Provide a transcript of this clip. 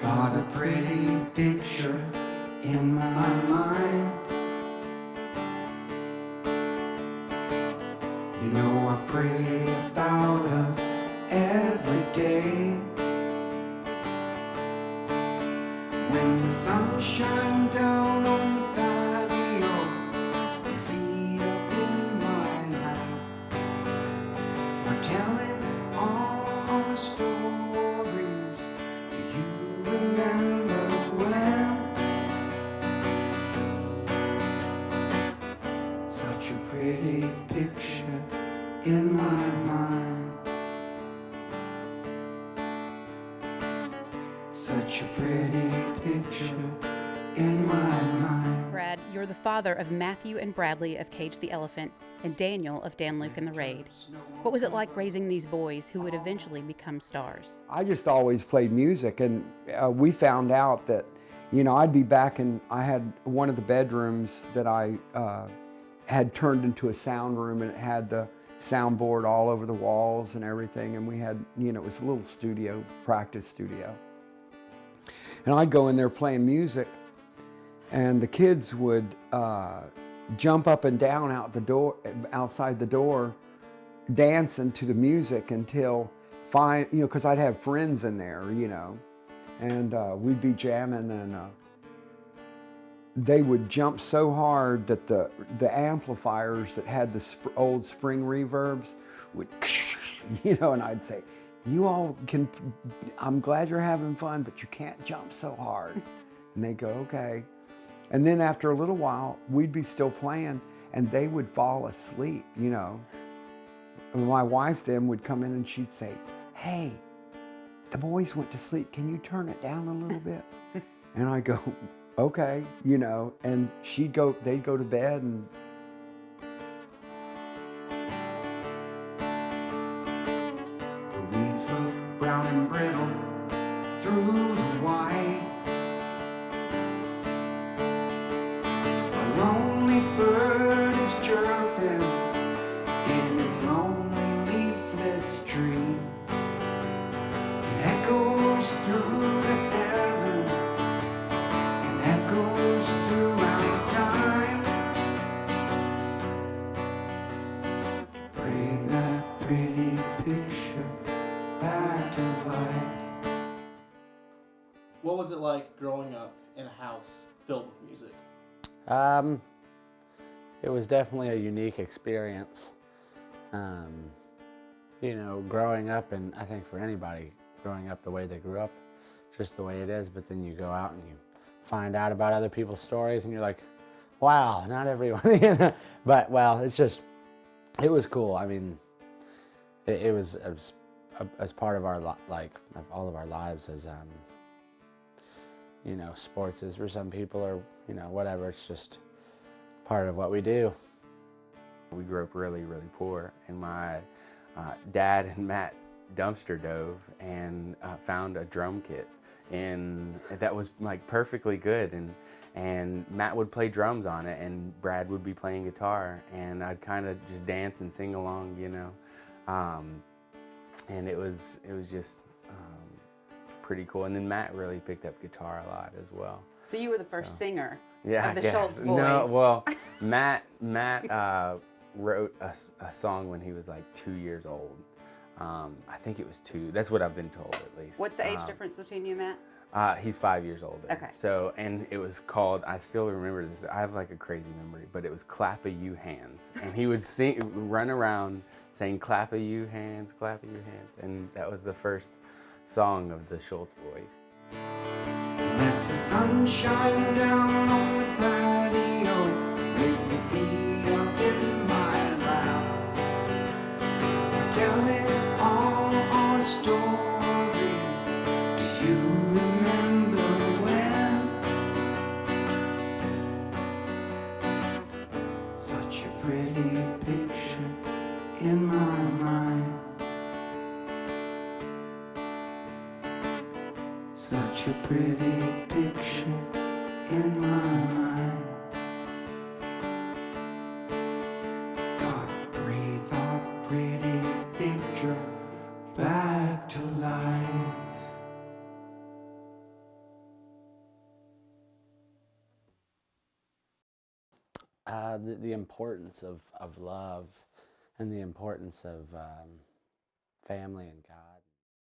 Got a pretty picture in my mind. You know I pray about us every day. When the sun shines down on the patio, your feet up in my lap, we're telling all our stories. Do you remember when? Such a pretty picture in my mind. Such a pretty picture in my mind. Brad, you're the father of Matthew and Bradley of Cage the Elephant and Daniel of Dan, Luke, and the Raid. What was it like raising these boys who would eventually become stars? I just always played music, and we found out that, you know, I'd be back and I had one of the bedrooms that I had turned into a sound room, and it had the soundboard all over the walls and everything, and we had, you know, it was a little studio, practice studio. And I'd go in there playing music, and the kids would jump up and down outside the door, dancing to the music until you know, because I'd have friends in there, you know, and we'd be jamming, and they would jump so hard that the amplifiers that had the old spring reverbs would, you know, and I'd say, you all can, I'm glad you're having fun, but you can't jump so hard. And they go, okay. And then after a little while, we'd be still playing, and they would fall asleep, you know. And my wife then would come in and she'd say, hey, the boys went to sleep. Can you turn it down a little bit? And I go, okay, you know, and they'd go to bed, and The weeds look brown and brittle through the white. A lonely bird is chirping in his lonely leafless tree. It echoes through the heaven and echoes throughout time. Bring that pretty picture back to life. What was it like growing up in a house filled with music? It was definitely a unique experience. You know, growing up, and I think for anybody growing up the way they grew up, just the way it is, but then you go out and you find out about other people's stories and you're like, wow, not everyone, you know? But, well, it's just, it was cool. I mean, it was as part of our, like, of all of our lives as, you know, sports is for some people, or, you know, whatever. It's just part of what we do. We grew up really, really poor, and my dad and Matt dumpster dove and found a drum kit, and that was like perfectly good, and Matt would play drums on it, and Brad would be playing guitar, and I'd kind of just dance and sing along, you know, and it was just pretty cool. And then Matt really picked up guitar a lot as well. So you were the first singer Yeah, of the yes. Schultz boys. No, well, Matt wrote a song when he was like 2 years old. I think it was 2. That's what I've been told, at least. What's the age difference between you and Matt? He's 5 years older. Okay. So, and it was called, I still remember this, I have like a crazy memory, but it was Clap a You Hands. And he would run around saying, clap a you hands, clap a you hands. And that was the first song of the Schultz boys. Let the sun shine down on the patio with your feet up in my lap. Telling all our stories. Do you remember when? Such a pretty picture in my mind. Such a pretty picture in my mind. God, breathe our pretty picture back to life. The importance of love and the importance of family and God.